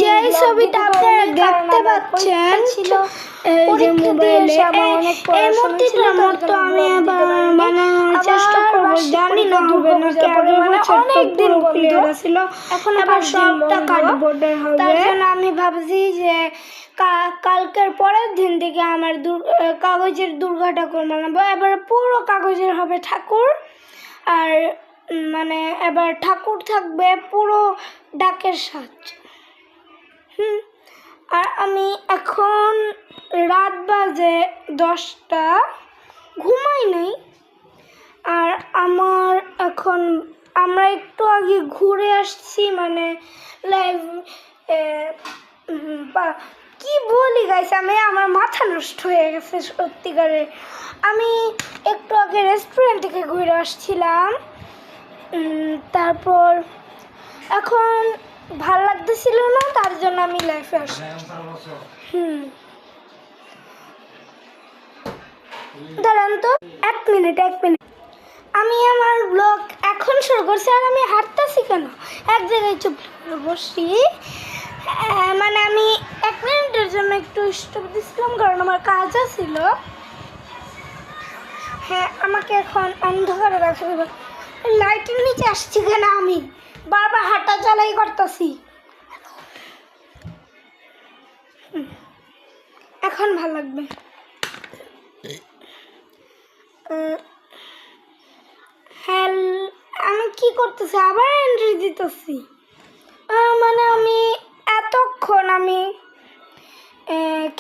যে ছবিটা আপনারা দেখতে পাচ্ছেন এই যে মোবাইলে এই মূর্তিটার মতো আমি এবার বানানোর চেষ্টা করবো। জানি না হবে নাকি, আগের বছর অনেক দিন ক্লিয়ার ছিল, এখন আবার সবটা কার্ডবোর্ডের হবে। তার জন্য আমি ভাবছি যে কালকের পরের দিন থেকে আমার কাগজের দুর্গা ঠাকুর বানাবো। এবার পুরো কাগজের হবে ঠাকুর, আর মানে এবার ঠাকুর থাকবে পুরো ডাকের সাজ। আর আমি এখন রাত বাজে 10টা, ঘুমাই নাই। আর আমরা একটু আগে ঘুরে আসছি, মানে লাইভ কি বলি গাইস, আমার মাথা নষ্ট হয়ে গেছে সত্যিকারের। আমি একটু আগে রেস্টুরেন্ট থেকে ঘুরে আসছিলাম, তারপর এখন ভাল লাগতেছিল না, তার জন্য আমি লাইফে আসছি। দাঁড়ান তো, এক মিনিট। আমি আমার ব্লগ এখন শুরু করছি, আর আমি হাঁটতেছি কেন, এক জায়গায় চুপ বসি। মানে আমি 1 মিনিটের জন্য একটু স্টপ দিছিলাম, কারণ আমার কাজ ছিল। হ্যাঁ, আমাকে এখন অন্ধকারে রাখা দেবে। লাইটের নিচে আসছি কেন, আমি বারবার হাঁটা চালাই করতেছি। এখন ভালো লাগবে। হ্যাঁ, আমি কি করতেছি, আবার এন্ট্রি দিতেছি। মানে আমি এতক্ষণ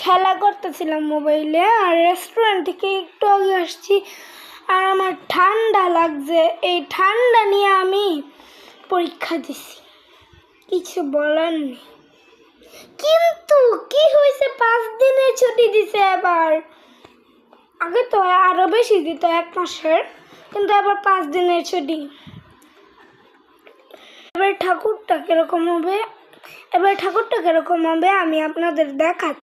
খেলা করতেছিলাম মোবাইলে, আর রেস্টুরেন্ট থেকে একটু আগে আসছি, আর আমার ঠান্ডা লাগছে। এই ঠান্ডা নিয়ে আমি পরীক্ষা দিছি, কিছু বলার নেই। কিন্তু কি হয়েছে, 5 দিনের ছুটি দিছে এবার। আগে তো আরো বেশি দিত, 1 মাসের, কিন্তু এবার 5 দিনের ছুটি। এবার ঠাকুরটা কিরকম হবে আমি আপনাদের দেখাচ্ছি।